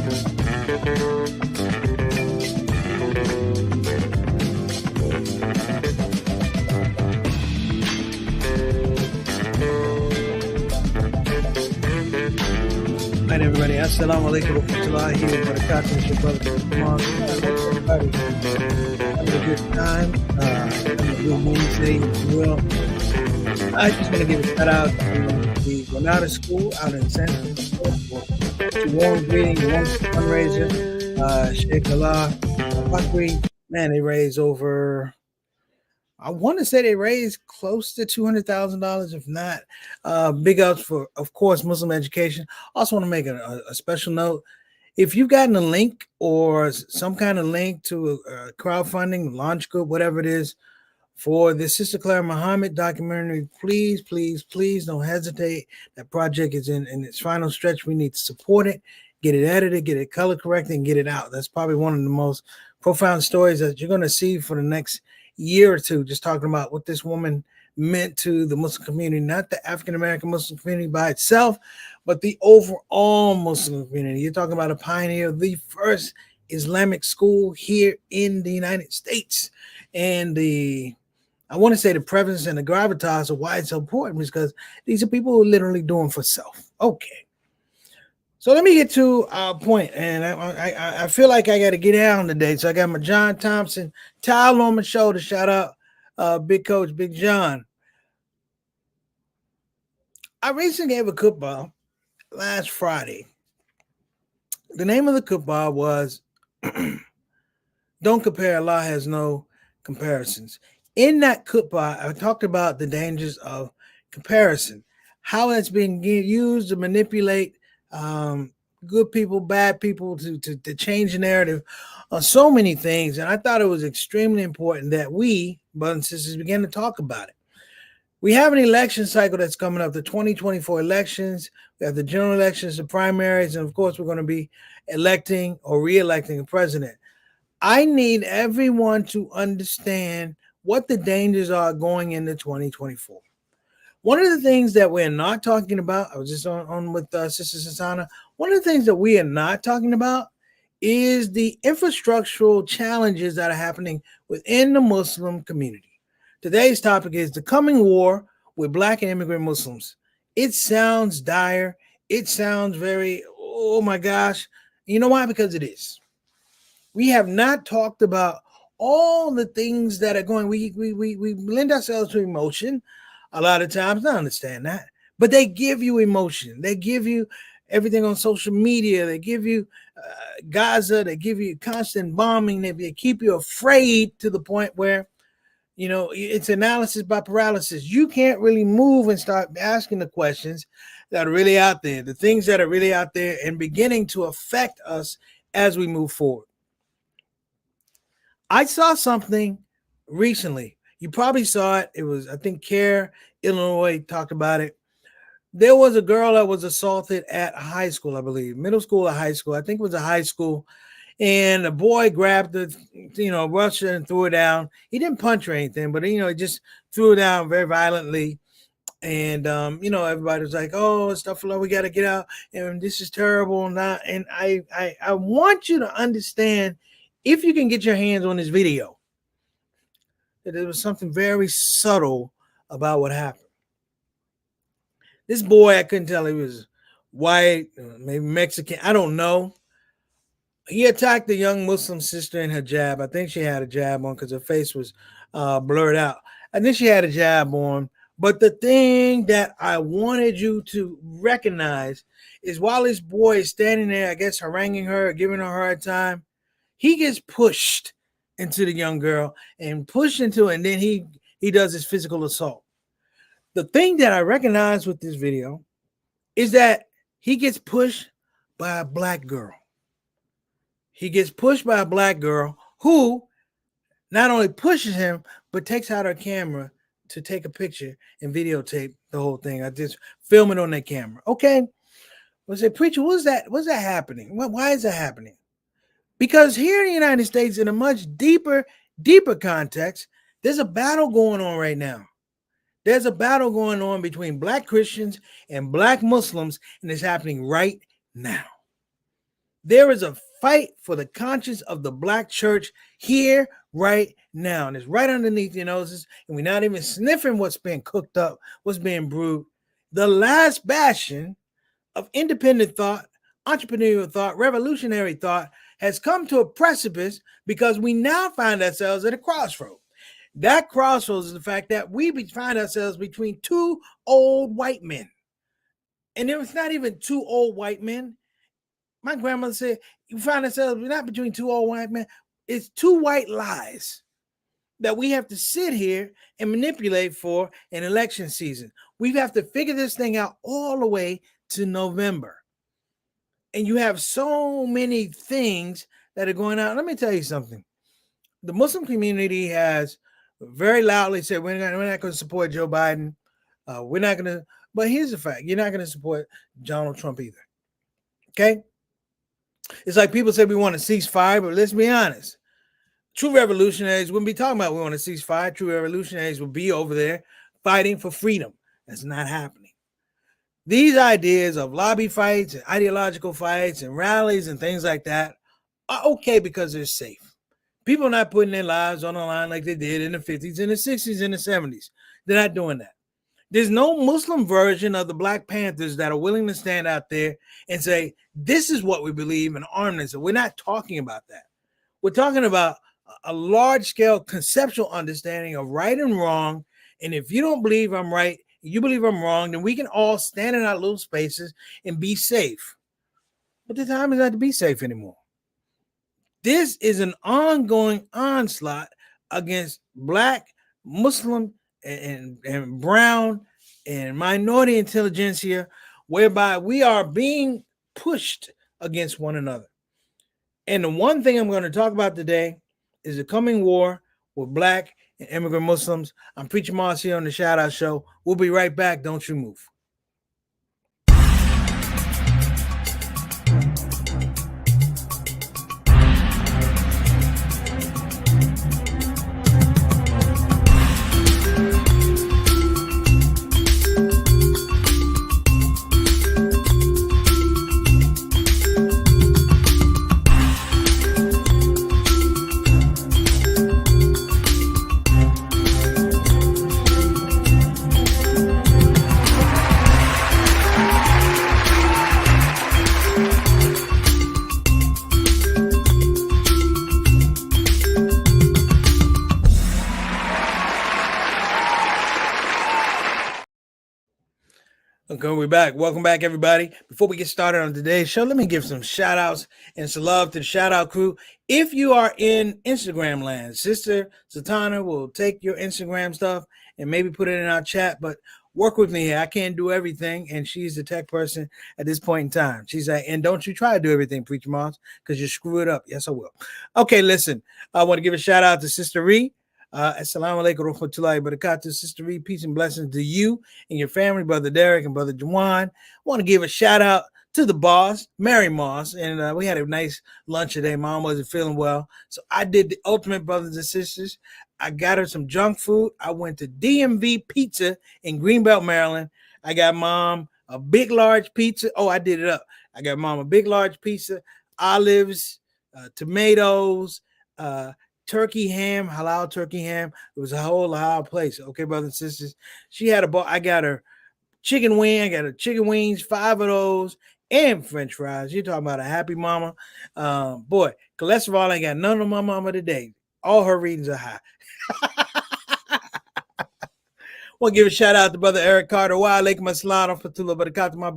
Right, everybody. Assalamu alaikum wa rahmatullahi wa barakatuh. It's your brother. Come on. Everybody. Having a good time. Having a good Wednesday, if you will. I just want to give a shout out to the Granada School out in San Francisco for warm greeting, warm fundraiser. Sheikh Allah Bakri. Man, they raised over, I want to say they raised close to $200,000, if not. Big ups for, of course, Muslim education. Also want to make a special note. If you've gotten a link or some kind of link to a crowdfunding, launch group, whatever it is, for the Sister Clara Muhammad documentary, please, please, please don't hesitate. That project is in its final stretch. We need to support it, get it edited, get it color corrected, and get it out. That's probably one of the most profound stories that you're going to see for the next year or two, just talking about what this woman meant to the Muslim community, not the African-American Muslim community by itself, but the overall Muslim community. You're talking about a pioneer of the first Islamic school here in the United States. And I want to say the presence and the gravitas of why it's so important is because these are people who are literally doing for self. Okay. So let me get to our point, and I feel like I got to get down today. So I got my John Thompson towel on my shoulder. Shout out, Big Coach, Big John. I recently gave a khutbah last Friday. The name of the khutbah was "Don't Compare. Allah Has No Comparisons." In that khutbah, I talked about the dangers of comparison, how that's being used to manipulate good people, bad people, to change the narrative on so many things. And I thought it was extremely important that we, brothers and sisters, begin to talk about it. We have an election cycle that's coming up, the 2024 elections. We have the general elections, the primaries, and of course, we're going to be electing or re-electing a president. I need everyone to understand what the dangers are going into 2024. One of the things that we're not talking about, I was just on with Sister Sasana. One of the things that we are not talking about is the infrastructural challenges that are happening within the Muslim community. Today's topic is the coming war with Black and immigrant Muslims. It sounds dire. It sounds very, oh my gosh. You know why? Because it is. We have not talked about all the things that are going. We lend ourselves to emotion a lot of times. I understand that. But they give you emotion. They give you everything on social media. They give you Gaza. They give you constant bombing. They keep you afraid to the point where, you know, it's analysis by paralysis. You can't really move and start asking the questions that are really out there, the things that are really out there and beginning to affect us as we move forward. I saw something recently. You probably saw it. It was, I think, CARE, Illinois talked about it. There was a girl that was assaulted at a high school, I believe, middle school or high school. I think it was a high school. And a boy grabbed her, rushed her and threw her down. He didn't punch her or anything, but, he just threw her down very violently. And, everybody was like, oh, stuff, we got to get out. And this is terrible. And I want you to understand, if you can get your hands on this video, that there was something very subtle about what happened. This boy, I couldn't tell he was white, maybe Mexican, I don't know. He attacked the young Muslim sister in her hijab. I think she had a hijab on because her face was blurred out. I think she had a hijab on. But the thing that I wanted you to recognize is while this boy is standing there, I guess haranguing her, giving her a hard time, he gets pushed into the young girl and pushed into it, and then he does his physical assault. The thing that I recognize with this video is that he gets pushed by a Black girl. He gets pushed by a Black girl who not only pushes him, but takes out her camera to take a picture and videotape the whole thing. I just film it on their camera. Okay. I say, preacher, what's that happening? Why is that happening? Because here in the United States, in a much deeper context, there's a battle going on right now. There's a battle going on between Black Christians and Black Muslims, and it's happening right now. There is a fight for the conscience of the black church here right now. And it's right underneath your noses. And we're not even sniffing what's being cooked up, what's being brewed. The last bastion of independent thought, entrepreneurial thought, revolutionary thought has come to a precipice because we now find ourselves at a crossroad. That crossroads is the fact that we find ourselves between two old white men. And it was not even two old white men. My grandmother said, you find ourselves not between two old white men, it's two white lies that we have to sit here and manipulate for an election season. We have to figure this thing out all the way to November. And you have so many things that are going on. Let me tell you something. The Muslim community has very loudly said, we're not going to support Joe Biden. We're not going to. But here's the fact. You're not going to support Donald Trump either. Okay? It's like people say we want a ceasefire, but let's be honest. True revolutionaries wouldn't be talking about we want a ceasefire. True revolutionaries would be over there fighting for freedom. That's not happening. These ideas of lobby fights and ideological fights and rallies and things like that are okay because they're safe. People are not putting their lives on the line like they did in the 50s and the 60s and the 70s. They're not doing that. There's no Muslim version of the Black Panthers that are willing to stand out there and say, this is what we believe in arm us. We're not talking about that. We're talking about a large-scale conceptual understanding of right and wrong. And if you don't believe I'm right, you believe I'm wrong, then we can all stand in our little spaces and be safe. But the time is not to be safe anymore. This is an ongoing onslaught against Black, Muslim, and brown and minority intelligentsia, whereby we are being pushed against one another. And the one thing I'm going to talk about today is the coming war with Black and immigrant Muslims. I'm Preacher Moss here on the ShOUT Show. We'll be right back. Don't you move. Okay, we're back. Welcome back, everybody. Before we get started on today's show, let me give some shout outs and some love to the ShOUT crew. If you are in Instagram land, Sister Satana will take your Instagram stuff and maybe put it in our chat, but work with me here. I can't do everything, and she's the tech person at this point in time. She's like, and don't you try to do everything, Preacher Moss, because you screw it up. Yes, I will. Okay, listen. I want to give a shout out to Sister Ree. Assalamu alaikum warahmatullahi wabarakatuh. Sister Reed, peace and blessings to you and your family, Brother Derek and Brother Juwan. I want to give a shout out to the boss, Mary Moss, and we had a nice lunch today. Mom wasn't feeling well, so I did the ultimate, brothers and sisters. I got her some junk food. I went to DMV Pizza in Greenbelt, Maryland. I got Mom a big, large pizza. Oh, I did it up. I got Mom a big, large pizza, olives, tomatoes, turkey ham, halal turkey ham. It was a whole halal place. Okay, brothers and sisters. She had I got her chicken wing. I got her chicken wings, 5 of those, and French fries. You're talking about a happy mama. Boy, cholesterol ain't got none on my mama today. All her readings are high. Want to give a shout out to Brother Eric Carter. Wa alaikum assalam fatullah barakatuh, my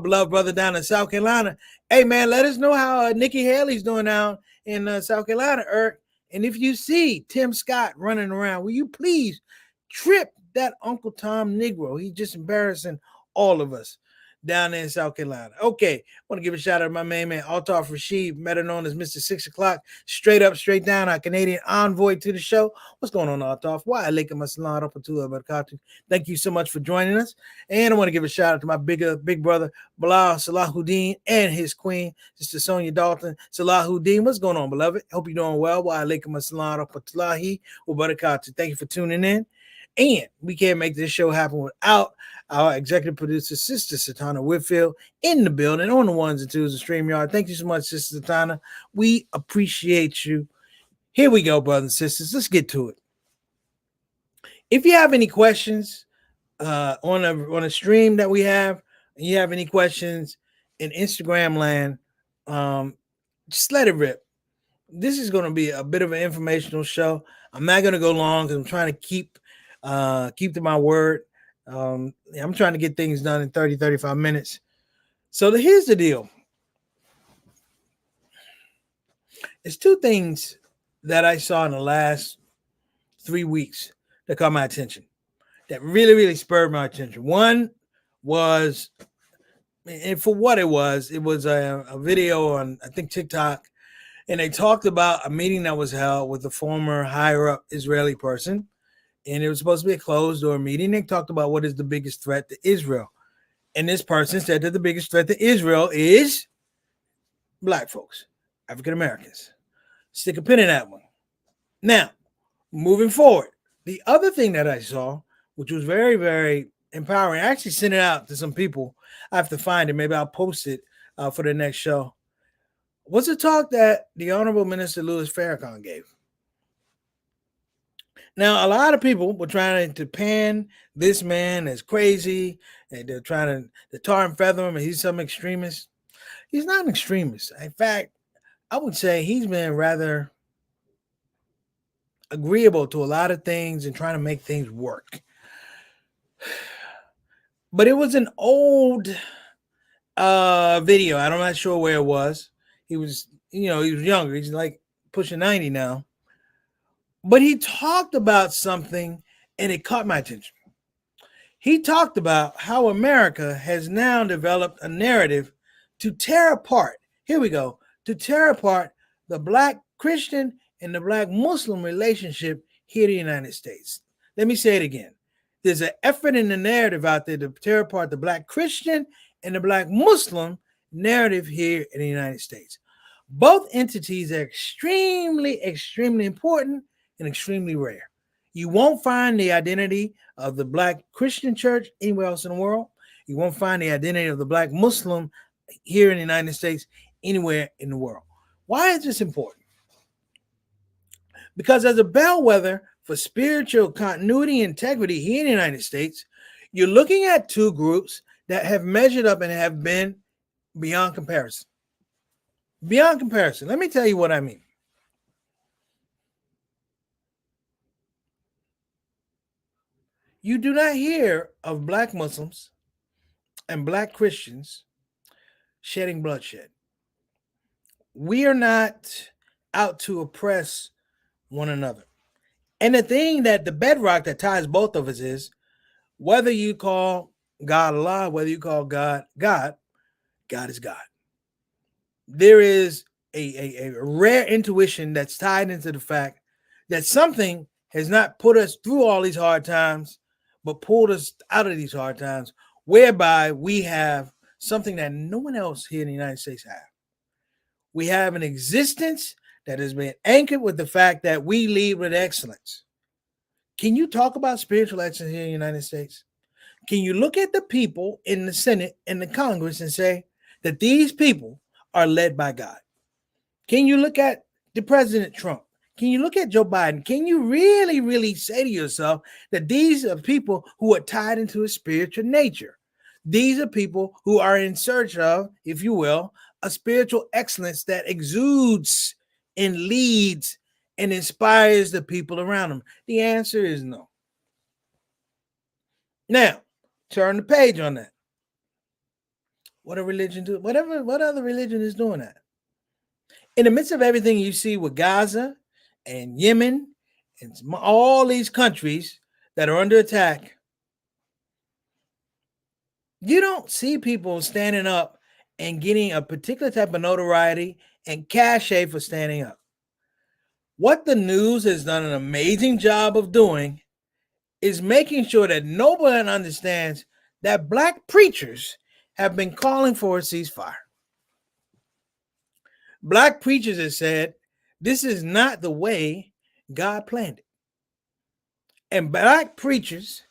beloved brother down in South Carolina. Hey man, let us know how Nikki Haley's doing down in South Carolina, Eric. And if you see Tim Scott running around, will you please trip that Uncle Tom Negro? He's just embarrassing all of us down there in South Carolina. Okay, I want to give a shout out to my main man, Altaf Rashid, better known as Mr. 6 o'clock, straight up, straight down, our Canadian envoy to the show. What's going on, Altaf? Wa alaikum assalam rahmatullahi wa barakatuh. Thank you so much for joining us. And I want to give a shout out to my big brother, Bilal Salahuddin, and his queen, Sister Sonia Dalton Salahuddin. What's going on, beloved? Hope you're doing well. Wa alaikum assalam rahmatullahi wa barakatuh. Thank you for tuning in. And we can't make this show happen without our executive producer, Sister Satana Whitfield, in the building on the ones and twos of StreamYard. Thank you so much, Sister Satana. We appreciate you. Here we go, brothers and sisters. Let's get to it. If you have any questions on a stream that we have, and you have any questions in Instagram land, just let it rip. This is going to be a bit of an informational show. I'm not going to go long because I'm trying to keep to my word. I'm trying to get things done in 35 minutes. So here's the deal. There's two things that I saw in the last 3 weeks that caught my attention, that really spurred my attention. One was, and for what it was a video on, I think, TikTok, and they talked about a meeting that was held with a former higher up Israeli person, and it was supposed to be a closed door meeting. They talked about what is the biggest threat to Israel, and this person said that the biggest threat to Israel is Black folks, African Americans. Stick a pin in that one. Now, moving forward, the other thing that I saw, which was very empowering, I actually sent it out to some people. I have to find it. Maybe I'll post it for the next show. Was a talk that the Honorable Minister Louis Farrakhan gave. Now, a lot of people were trying to pan this man as crazy, and they're trying to tar and feather him, and he's some extremist. He's not an extremist. In fact, I would say he's been rather agreeable to a lot of things and trying to make things work. But it was an old video. I'm not sure where it was. He was younger. He's like pushing 90 now. But he talked about something, and it caught my attention. He talked about how America has now developed a narrative to tear apart. Here we go. To tear apart the Black Christian and the Black Muslim relationship here in the United States. Let me say it again. There's an effort in the narrative out there to tear apart the Black Christian and the Black Muslim narrative here in the United States. Both entities are extremely important and extremely rare. You won't find the identity of the Black Christian church anywhere else in the world. You won't find the identity of the Black Muslim here in the United States anywhere in the world. Why is this important? Because as a bellwether for spiritual continuity and integrity here in the United States, you're looking at two groups that have measured up and have been beyond comparison. Beyond comparison. Let me tell you what I mean. You do not hear of Black Muslims and Black Christians shedding bloodshed. We are not out to oppress one another. And the bedrock that ties both of us is, whether you call God Allah, whether you call God God, God is God. There is a rare intuition that's tied into the fact that something has not put us through all these hard times, but pulled us out of these hard times, whereby we have something that no one else here in the United States has. We have an existence that has been anchored with the fact that we lead with excellence. Can you talk about spiritual excellence here in the United States? Can you look at the people in the Senate and the Congress and say that these people are led by God? Can you look at the President Trump? Can you look at Joe Biden? Can you really say to yourself that these are people who are tied into a spiritual nature? These are people who are in search of, if you will, a spiritual excellence that exudes and leads and inspires the people around them. The answer is no. Now, turn the page on that. What a religion do? What other religion is doing that? In the midst of everything you see with Gaza and Yemen and all these countries that are under attack, you don't see people standing up and getting a particular type of notoriety and cachet for standing up. What the news has done an amazing job of doing is making sure that nobody understands that Black preachers have been calling for a ceasefire. Black preachers have said, this is not the way God planned it. And black preachers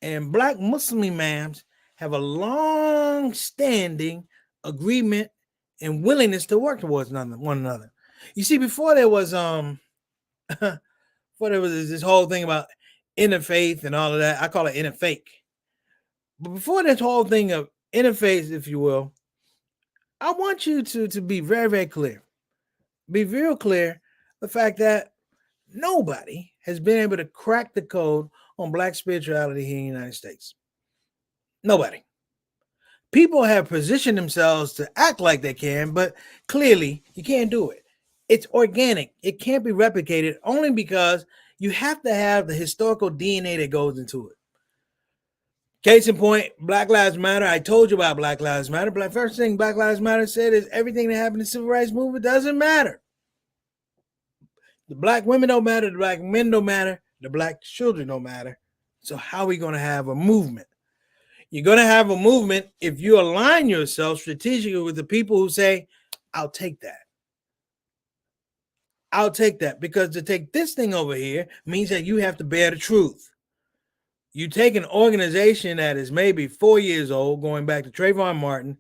and black Muslim imams have a long standing agreement and willingness to work towards one another. You see, before there was before there was this whole thing about interfaith and all of that, I call it interfake. But before this whole thing of interfaith, if you will, I want you to be very, very clear. Be real clear the fact that nobody has been able to crack the code on black spirituality here in the United States. Nobody. People have positioned themselves to act like they can, but clearly you can't do it. It's organic. It can't be replicated only because you have to have the historical DNA that goes into it. Case in point, Black Lives Matter. I told you about Black Lives Matter. But the first thing Black Lives Matter said is everything that happened in the civil rights movement doesn't matter. The black women don't matter. The black men don't matter. The black children don't matter. So how are we going to have a movement? You're going to have a movement if you align yourself strategically with the people who say, I'll take that. I'll take that. Because to take this thing over here means that you have to bear the truth. You take an organization that is maybe 4 years old, going back to Trayvon Martin,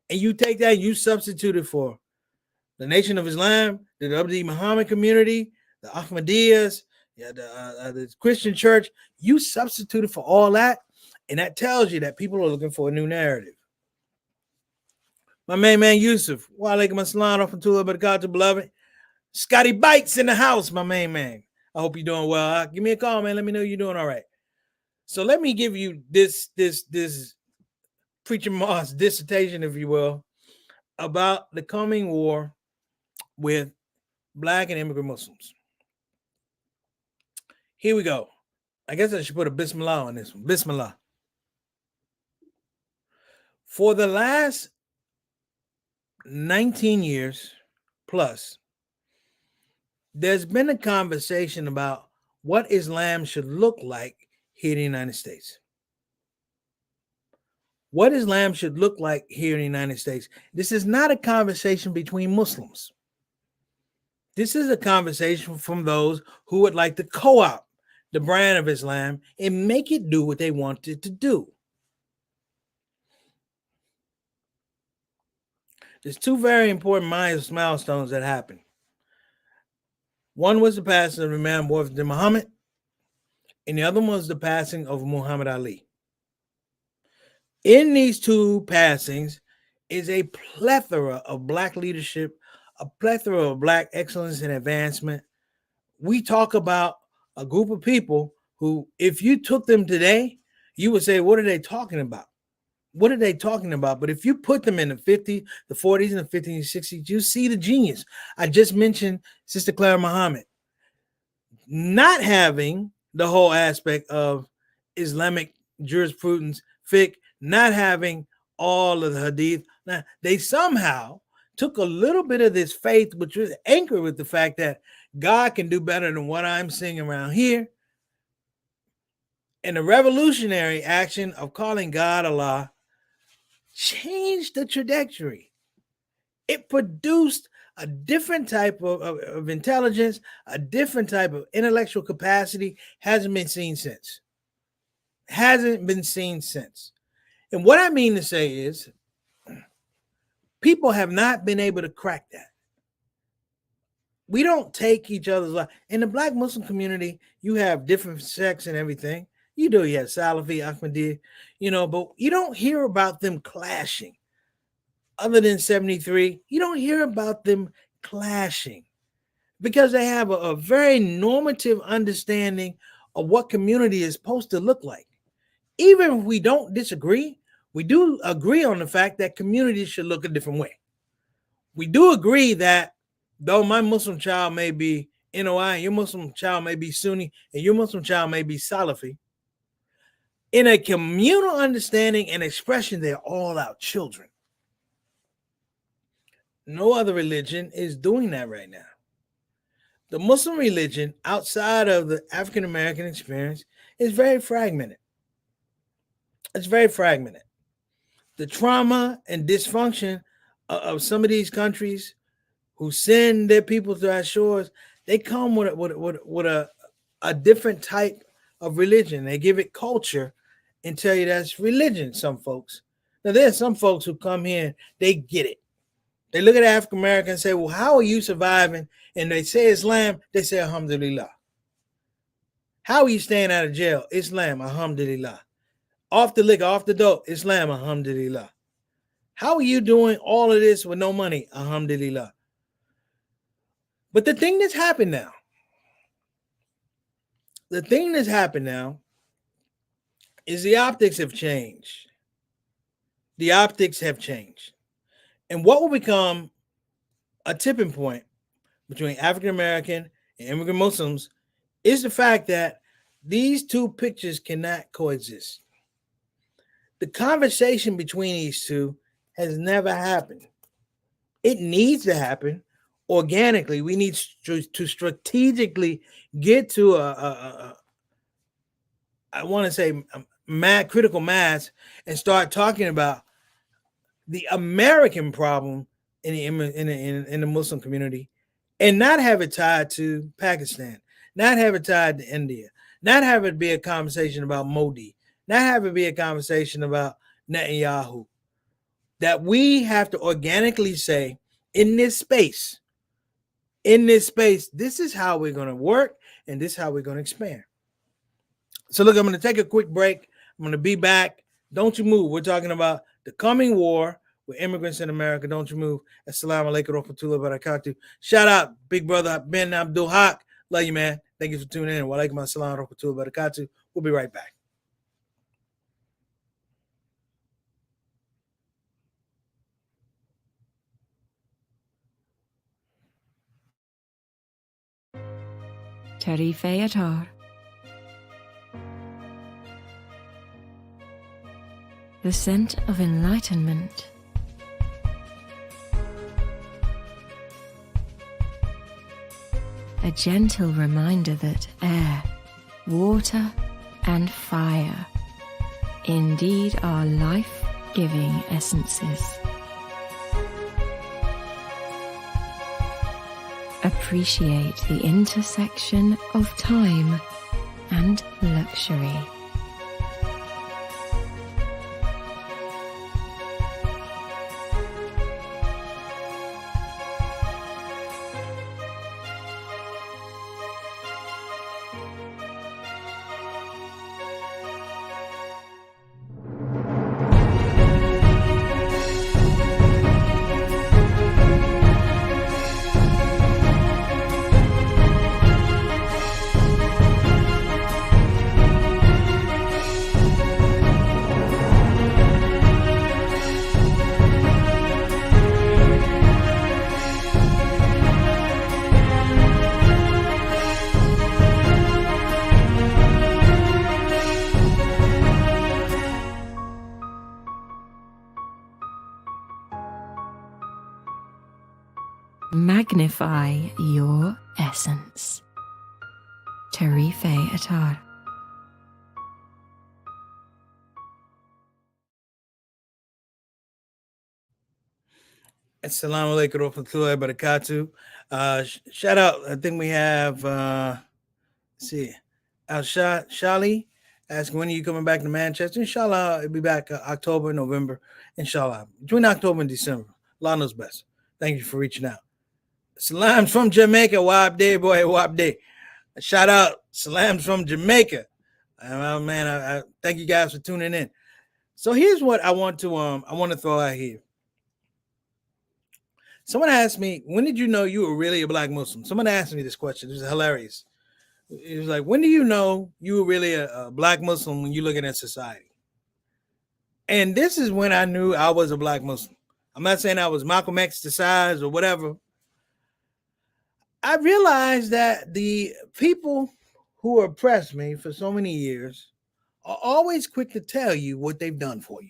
and you take that and you substitute it for the Nation of Islam, the Abdi Muhammad community, the Ahmadiyyas, the Christian church. You substitute it for all that, and that tells you that people are looking for a new narrative. My main man Yusuf, wa alaikum assalam wa rahmatullahi wa barakatuh, beloved. Scotty Bites in the house, my main man. I hope you're doing well. Give me a call, man. Let me know you're doing all right. So let me give you this Preacher Moss dissertation, if you will, about the coming war with black and immigrant Muslims. Here we go. I guess I should put a Bismillah on this one. Bismillah. For the last 19 years plus, there's been a conversation about what Islam should look like here in the United States. What Islam should look like here in the United States. This is not a conversation between Muslims. This is a conversation from those who would like to co-opt the brand of Islam and make it do what they want it to do. There's two very important milestones that happened. One was the passing of Imam Muhammad, and the other one was the passing of Muhammad Ali. In these two passings is a plethora of black leadership, a plethora of black excellence and advancement. We talk about a group of people who, if you took them today, you would say, what are they talking about? What are they talking about? But if you put them in the 50s, the 40s, and the 50s and 60s, you see the genius. I just mentioned Sister Clara Muhammad. Not having the whole aspect of Islamic jurisprudence, fiqh, not having all of the hadith. Now, they somehow took a little bit of this faith, which was anchored with the fact that God can do better than what I'm seeing around here. And the revolutionary action of calling God Allah changed the trajectory. It produced a different type of intelligence, a different type of intellectual capacity. Hasn't been seen since. Hasn't been seen since. And what I mean to say is, people have not been able to crack that. We don't take each other's life. In the black Muslim community, you have different sects and everything. You do, you have Salafi, Ahmadi, but you don't hear about them clashing. Other than 73, you don't hear about them clashing because they have a very normative understanding of what community is supposed to look like. Even if we don't disagree, we do agree on the fact that communities should look a different way. We do agree that though my Muslim child may be NOI, and your Muslim child may be Sunni, and your Muslim child may be Salafi, in a communal understanding and expression, they're all our children. No other religion is doing that right now. The Muslim religion, outside of the African American experience, is very fragmented. It's very fragmented. The trauma and dysfunction of some of these countries who send their people to our shores, they come with a different type of religion. They give it culture and tell you that's religion, some folks. Now, there's some folks who come here and they get it. They look at African Americans and say, well, how are you surviving? And they say Islam, they say Alhamdulillah. How are you staying out of jail? Islam, Alhamdulillah. Off the liquor, off the dope, Islam, Alhamdulillah. How are you doing all of this with no money? Alhamdulillah. But the thing that's happened now is the optics have changed. The optics have changed. And what will become a tipping point between African American and immigrant Muslims is the fact that these two pictures cannot coexist. The conversation between these two has never happened. It needs to happen organically. We need to strategically get to I want to say critical mass and start talking about the American problem in the Muslim community, and not have it tied to Pakistan, not have it tied to India, not have it be a conversation about Modi, not have it be a conversation about Netanyahu. That we have to organically say, in this space, this is how we're going to work, and this is how we're going to expand. So look, I'm going to take a quick break. I'm going to be back. Don't you move. We're talking about the coming war with immigrants in America. Don't you move. Assalamu alaikum wa rahmatullahi wa barakatuh. Shout out, big brother Ben Abdul Haq. Love you, man. Thank you for tuning in. Wa alaikum assalam wa rahmatullahi wa barakatuh. We'll be right back. Tarife Atar. The scent of enlightenment. A gentle reminder that air, water, and fire indeed are life-giving essences. Appreciate the intersection of time and luxury. Magnify your essence. Tarife Atar. Assalamu alaikum wa rahmatullahi wa barakatuh. Shout out, I think we have, Shali asking, when are you coming back to Manchester? Inshallah, I'll be back October, November. Inshallah. Between October and December. Allah knows best. Thank you for reaching out. Salams from Jamaica. Wab day, boy. Wab day. Shout out. Salams from Jamaica. Man, I thank you guys for tuning in. So here's what I want to throw out here. Someone asked me, when did you know you were really a black Muslim? Someone asked me this question. It was hilarious. It was like, when do you know you were really a black Muslim when you're looking at society? And this is when I knew I was a black Muslim. I'm not saying I was Malcolm X to size or whatever. I realized that the people who oppressed me for so many years are always quick to tell you what they've done for you.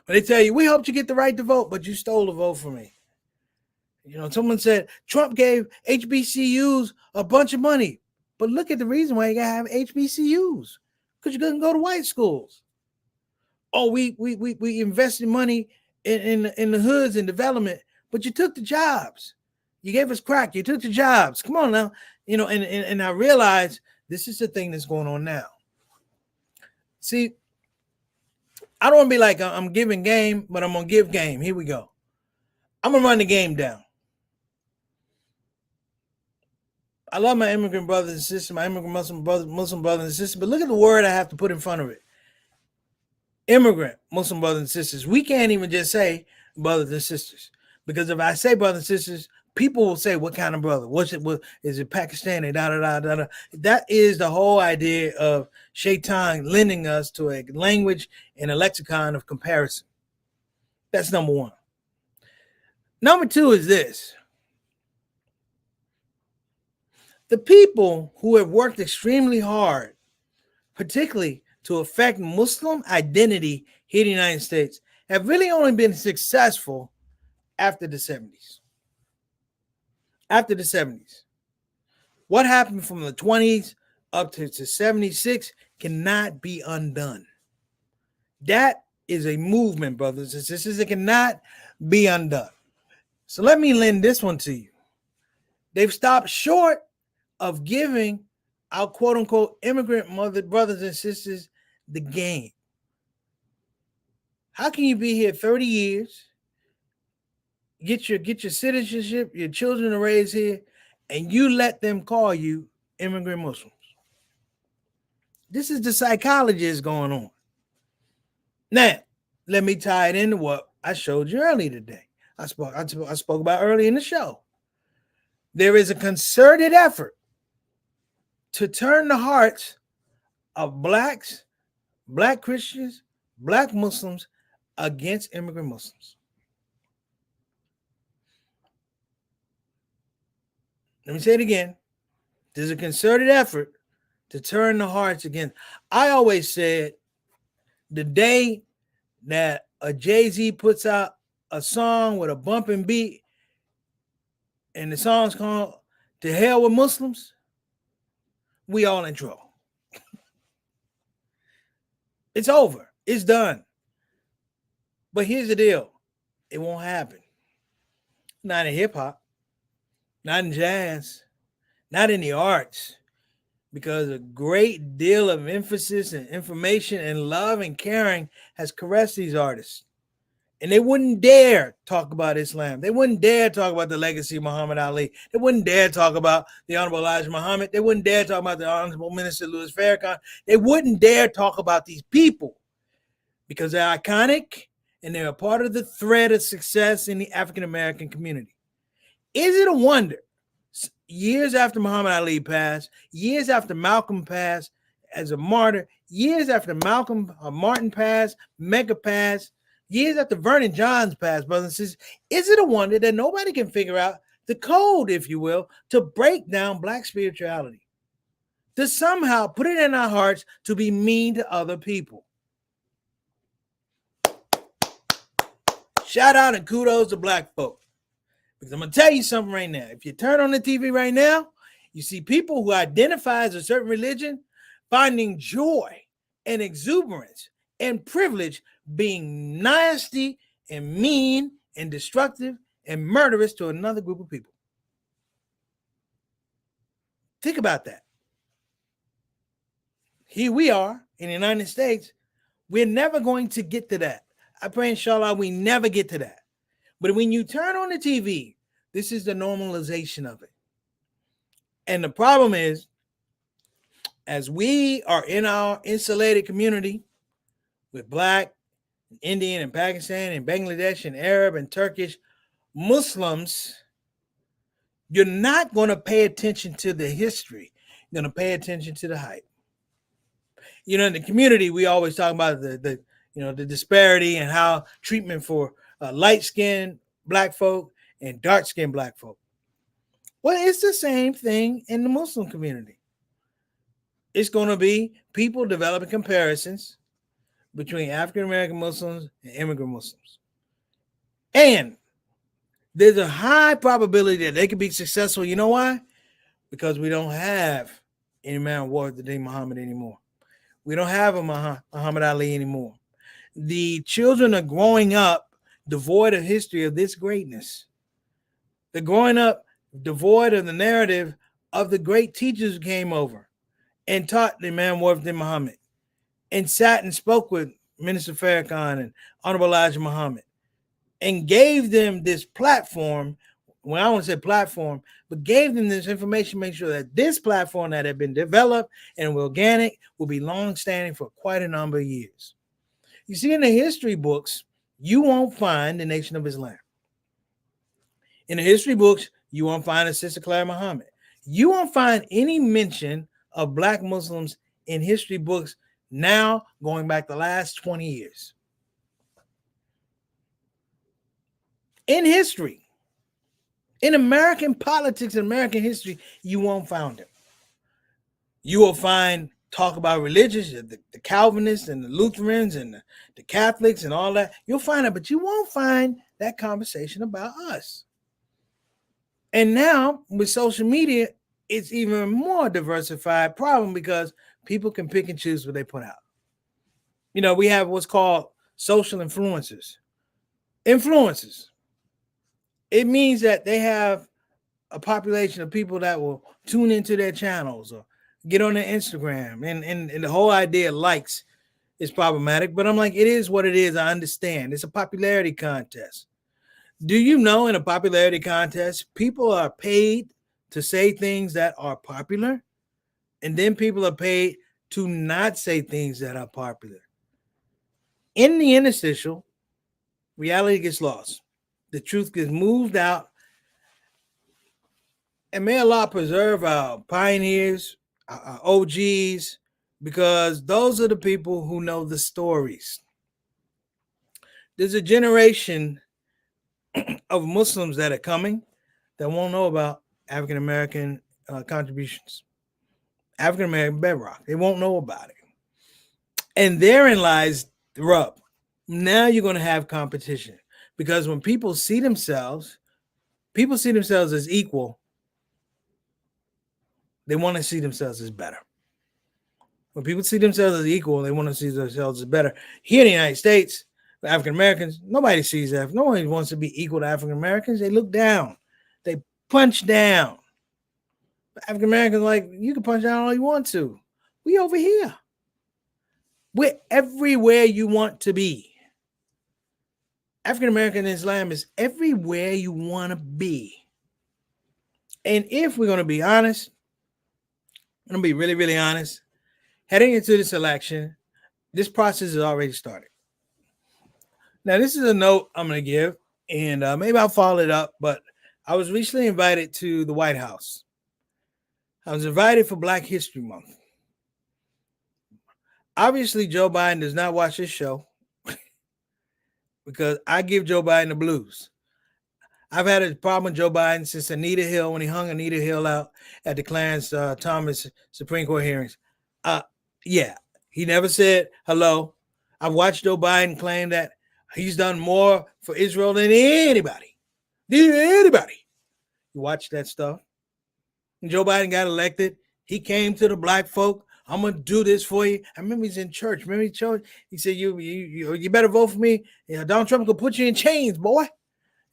They tell you, we helped you get the right to vote, but you stole the vote from me. You know, someone said Trump gave HBCUs a bunch of money, but look at the reason why you gotta have HBCUs, because you couldn't go to white schools. Oh, we invested money in the hoods and development, but you took the jobs. You gave us crack. You took the jobs. Come on now. And I realized this is the thing that's going on now. See, I don't want to be like I'm giving game, but I'm going to give game. Here we go. I'm going to run the game down. I love my immigrant brothers and sisters, my immigrant Muslim brothers and sisters, but look at the word I have to put in front of it. Immigrant Muslim brothers and sisters. We can't even just say brothers and sisters, because if I say brothers and sisters, people will say, what kind of brother? What's it? What, is it Pakistani? Da, da, da, da, da. That is the whole idea of shaitan lending us to a language and a lexicon of comparison. That's number one. Number two is this. The people who have worked extremely hard, particularly to affect Muslim identity here in the United States, have really only been successful after the 70s. After the 70s. What happened from the 20s up to 76 cannot be undone. That is a movement, brothers and sisters. It cannot be undone. So let me lend this one to you. They've stopped short of giving our quote-unquote immigrant brothers and sisters the game. How can you be here 30 years, get your citizenship, your children are raised here, and you let them call you immigrant Muslims? This is the psychology that's going on. Now, let me tie it into what I showed you earlier today. I spoke about early in the show. There is a concerted effort to turn the hearts of blacks, black Christians, black Muslims against immigrant Muslims. Let me say it again. There's a concerted effort to turn the hearts against. I always said the day that a Jay-Z puts out a song with a bumping beat and the song's called "To Hell with Muslims," we all in trouble. It's over. It's done. But here's the deal. It won't happen. Not in hip-hop. Not in jazz. Not in the arts. Because a great deal of emphasis and information and love and caring has caressed these artists. And they wouldn't dare talk about Islam. They wouldn't dare talk about the legacy of Muhammad Ali. They wouldn't dare talk about the Honorable Elijah Muhammad. They wouldn't dare talk about the Honorable Minister Louis Farrakhan. They wouldn't dare talk about these people because they're iconic and they're a part of the thread of success in the African-American community. Is it a wonder, years after Muhammad Ali passed, years after Malcolm passed as a martyr, years after Martin passed, Medgar passed, years after Vernon Johns passed, brothers and sisters, is it a wonder that nobody can figure out the code, if you will, to break down black spirituality, to somehow put it in our hearts to be mean to other people? Shout out and kudos to black folk. Because I'm going to tell you something right now. If you turn on the TV right now, you see people who identify as a certain religion finding joy and exuberance and privilege being nasty and mean and destructive and murderous to another group of people. Think about that. Here we are in the United States. We're never going to get to that. I pray, inshallah, we never get to that. But when you turn on the TV, this is the normalization of it. And the problem is, as we are in our insulated community with black, Indian, and Pakistan, and Bangladesh, and Arab, and Turkish Muslims, you're not going to pay attention to the history. You're going to pay attention to the hype. You know, in the community, we always talk about the disparity and how treatment for light-skinned black folk and dark-skinned black folk. Well, it's the same thing in the Muslim community. It's going to be people developing comparisons between African-American Muslims and immigrant Muslims. And there's a high probability that they could be successful. You know why? Because we don't have any man of war today, Muhammad, anymore. We don't have a Muhammad Ali anymore. The children are growing up devoid of history of this greatness. They're growing up devoid of the narrative of the great teachers who came over and taught the Imam Wafd Muhammad and sat and spoke with Minister Farrakhan and Honorable Elijah Muhammad and gave them this platform. Well, I want to say platform, but gave them this information, make sure that this platform that had been developed and organic will be long-standing for quite a number of years. You see, in the history books, you won't find the Nation of Islam. In the history books, you won't find a Sister Clara Muhammad. You won't find any mention of Black Muslims in history books now going back the last 20 years. In history, in American politics and American history, you won't find them. You will find talk about religions, the Calvinists and the Lutherans and the Catholics and all that. You'll find it, but you won't find that conversation about us. And now with social media, it's even more diversified problem because people can pick and choose what they put out. You know, we have what's called social influencers. Influencers. It means that they have a population of people that will tune into their channels or get on their Instagram. And the whole idea of likes is problematic, but I'm like, it is what it is. I understand. It's a popularity contest. Do you know in a popularity contest, people are paid to say things that are popular, and then people are paid to not say things that are popular. In the interstitial, reality gets lost. The truth gets moved out. And may Allah preserve our pioneers, our OGs, because those are the people who know the stories. There's a generation of Muslims that are coming that won't know about African American contributions, African American bedrock. They won't know about it. And therein lies the rub. Now you're going to have competition because when people see themselves as equal. They want to see themselves as better. When people see themselves as equal, they want to see themselves as better. Here in the United States, African Americans, nobody sees that. Nobody wants to be equal to African Americans. They look down. They punch down. African Americans like, you can punch down all you want to. We over here. We're everywhere you want to be. African American Islam is everywhere you want to be. And if we're going to be honest, I'm going to be really, really honest. Heading into this election, this process has already started. Now, this is a note I'm going to give, and maybe I'll follow it up, but I was recently invited to the White House. I was invited for Black History Month. Obviously, Joe Biden does not watch this show because I give Joe Biden the blues. I've had a problem with Joe Biden since Anita Hill, when he hung Anita Hill out at the Clarence Thomas Supreme Court hearings. Yeah, he never said hello. I've watched Joe Biden claim that he's done more for Israel than anybody. Anybody. You watch that stuff. When Joe Biden got elected, he came to the Black folk. I'm going to do this for you. I remember he's in church. He said, you better vote for me. Donald Trump will put you in chains, boy.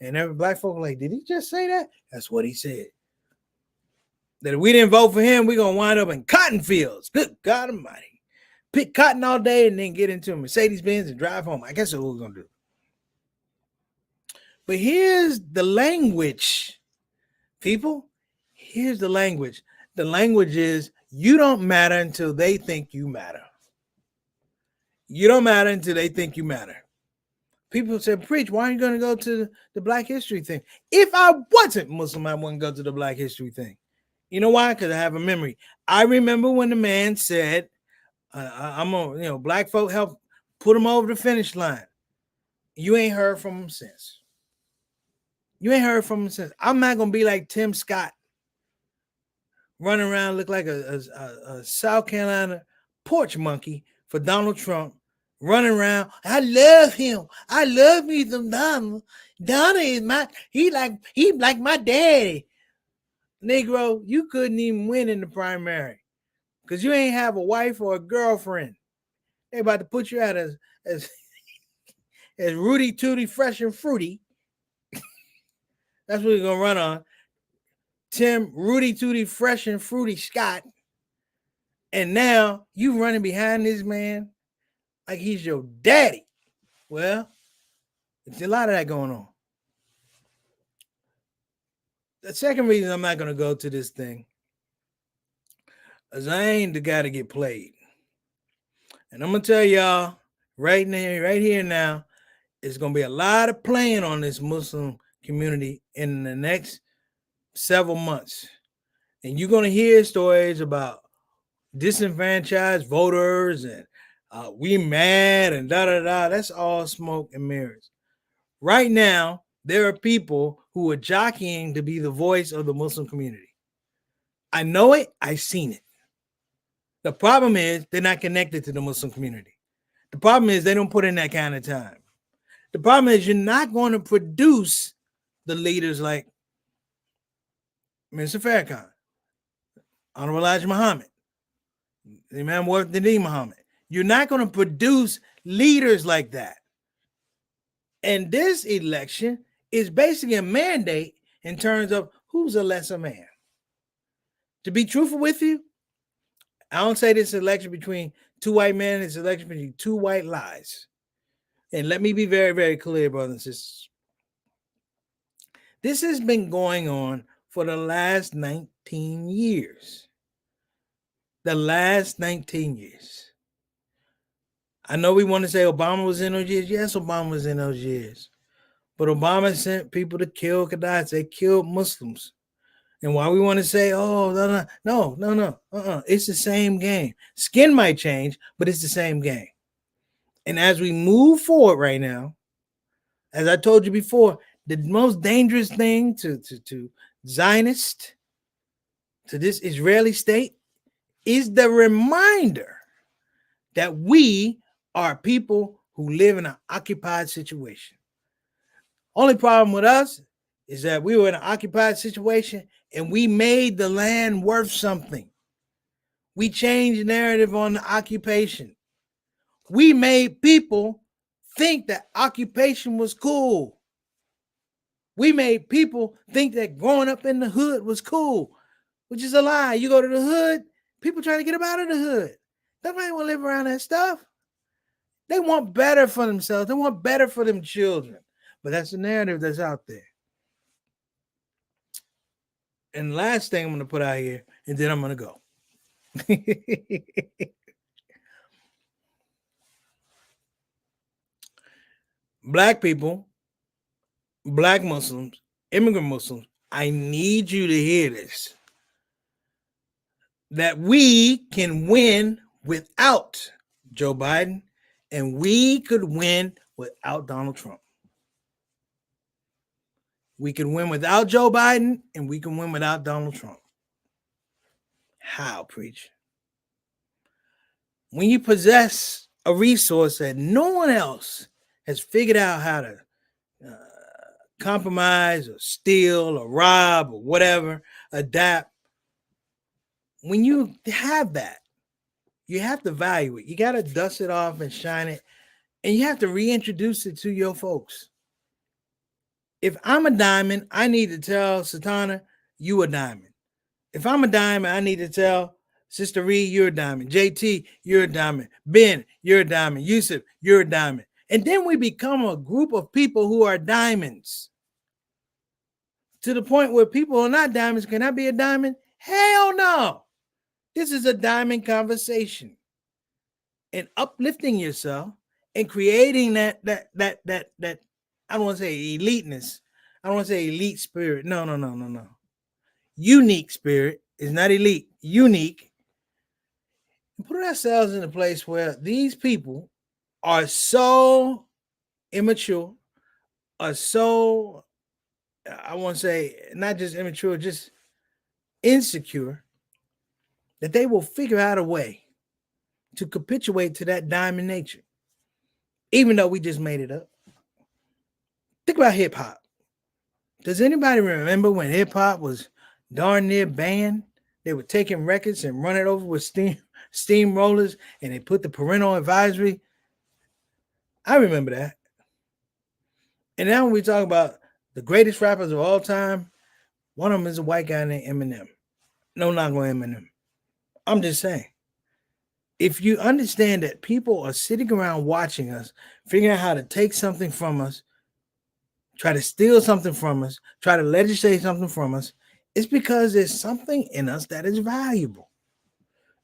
And every Black folk like, did he just say that? That's what he said. That if we didn't vote for him, we're going to wind up in cotton fields. Good God Almighty. Pick cotton all day and then get into a Mercedes-Benz and drive home. I guess that's what we're going to do. But here's the language, people. Here's the language. The language is, you don't matter until they think you matter. You don't matter until they think you matter. People said, preach, why are you going to go to the Black History thing? If I wasn't Muslim, I wouldn't go to the Black History thing. You know why? Because I have a memory. I remember when the man said, Black folk help put him over the finish line. You ain't heard from him since. I'm not going to be like Tim Scott, running around look like a South Carolina porch monkey for Donald Trump. Running around, I love him. I love me some Donald. Donald is he like my daddy. Negro, you couldn't even win in the primary because you ain't have a wife or a girlfriend. They about to put you out as Rudy Tooty Fresh and Fruity. That's what you're gonna run on. Tim Rudy Tooty Fresh and Fruity Scott, and now you running behind this man like he's your daddy. Well, there's a lot of that going on. The second reason I'm not going to go to this thing is I ain't the guy to get played. And I'm going to tell y'all right now, right here now, it's going to be a lot of playing on this Muslim community in the next several months. And you're going to hear stories about disenfranchised voters and we mad and da-da-da. That's all smoke and mirrors. Right now, there are people who are jockeying to be the voice of the Muslim community. I know it. I've seen it. The problem is they're not connected to the Muslim community. The problem is they don't put in that kind of time. The problem is you're not going to produce the leaders like Mr. Farrakhan, Honorable Elijah Muhammad, Imam Muhammad Muhammad. You're not going to produce leaders like that. And this election is basically a mandate in terms of who's a lesser man. To be truthful with you, I don't say this election between two white men, it's an election between two white lies. And let me be very, very clear, brothers and sisters. This has been going on for the last 19 years. The last 19 years. I know we want to say Obama was in those years. Yes, Obama was in those years. But Obama sent people to kill Gaddafi. They killed Muslims. And while we want to say, oh, no, it's the same game. Skin might change, but it's the same game. And as we move forward right now, as I told you before, the most dangerous thing to Zionists, to this Israeli state, is the reminder that we are people who live in an occupied situation. Only problem with us is that we were in an occupied situation and we made the land worth something. We changed the narrative on the occupation. We made people think that occupation was cool. We made people think that growing up in the hood was cool, which is a lie. You go to the hood, people trying to get up out of the hood. Nobody want to live around that stuff. They want better for themselves. They want better for them children. But that's the narrative that's out there. And the last thing I'm going to put out here, and then I'm going to go. Black people, Black Muslims, immigrant Muslims, I need you to hear this. That we can win without Joe Biden, and we could win without Donald Trump. We can win without Joe Biden, and we can win without Donald Trump. How, preach? When you possess a resource that no one else has figured out how to compromise or steal or rob or whatever, adapt. When you have that, you have to value it. You got to dust it off and shine it, and you have to reintroduce it to your folks. If I'm a diamond, I need to tell Satana, you a diamond. If I'm a diamond, I need to tell Sister Reed, you're a diamond. JT, you're a diamond. Ben, you're a diamond. Yusuf, you're a diamond. And then we become a group of people who are diamonds. To the point where people are not diamonds. Can I be a diamond? Hell no. This is a diamond conversation. And uplifting yourself and creating that I don't want to say eliteness. I don't want to say elite spirit. No. Unique spirit is not elite. Unique. And put ourselves in a place where these people are so immature, are so, I want to say, not just immature, just insecure, that they will figure out a way to capitulate to that diamond nature, even though we just made it up. Think about hip hop. Does anybody remember when hip hop was darn near banned? They were taking records and running over with steamrollers, and they put the parental advisory. I remember that. And now when we talk about the greatest rappers of all time, One of them is a white guy named Eminem. No, not going Eminem. I'm just saying. If you understand that people are sitting around watching us, figuring out how to take something from us, try to steal something from us, try to legislate something from us, it's because there's something in us that is valuable.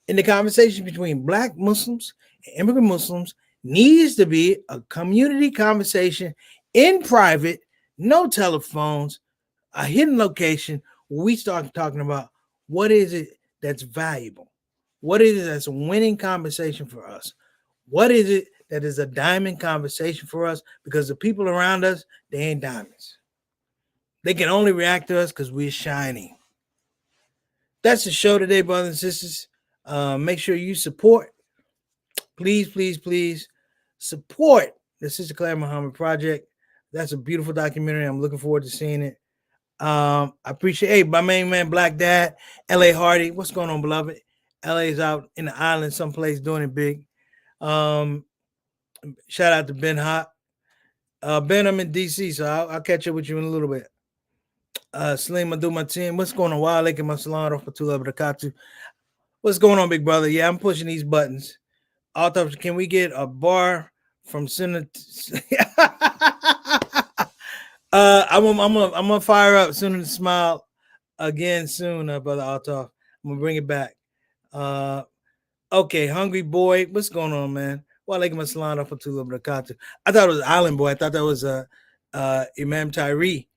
In the conversation between Black Muslims and immigrant Muslims needs to be a community conversation in private, no telephones, a hidden location where we start talking about what is it that's valuable? What is it that's a winning conversation for us? What is it that is a diamond conversation for us? Because the people around us, they ain't diamonds. They can only react to us because we're shining. That's the show today, brothers and sisters. Make sure you support. Please support the Sister Claire Muhammad Project. That's a beautiful documentary. I'm looking forward to seeing it. I appreciate, hey, my main man, Black Dad, L.A. Hardy. What's going on, beloved? L.A.'s out in the island someplace doing it big. Shout out to Ben Hot. Ben, I'm in D.C., so I'll catch up with you in a little bit. Salim Adu Martin. What's going on? Wa alaikum assalam wa rahmatullahi wa barakatuh. What's going on, big brother? Yeah, I'm pushing these buttons. Author, can we get a bar from Senator? I'm gonna fire up Senator Smile again soon, brother Altaf. I'm gonna bring it back. Okay, Hungry Boy, what's going on, man? Well, like my salon up to Barakatu. I thought it was Island Boy. I thought that was Imam Tyree,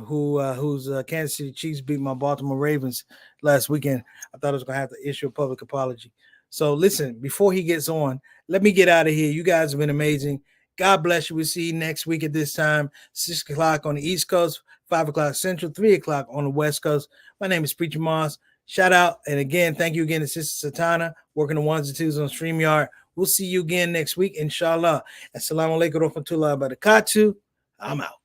whose Kansas City Chiefs beat my Baltimore Ravens last weekend. I thought I was gonna have to issue a public apology. So listen, before he gets on, let me get out of here. You guys have been amazing. God bless you. We'll see you next week at this time, 6 o'clock on the East Coast, 5 o'clock Central, 3 o'clock on the West Coast. My name is Preacher Moss. Shout out. And again, thank you again to Sister Satana, working the ones and twos on StreamYard. We'll see you again next week, inshallah. Assalamu alaikum wa rahmatullahi wa barakatuh. I'm out.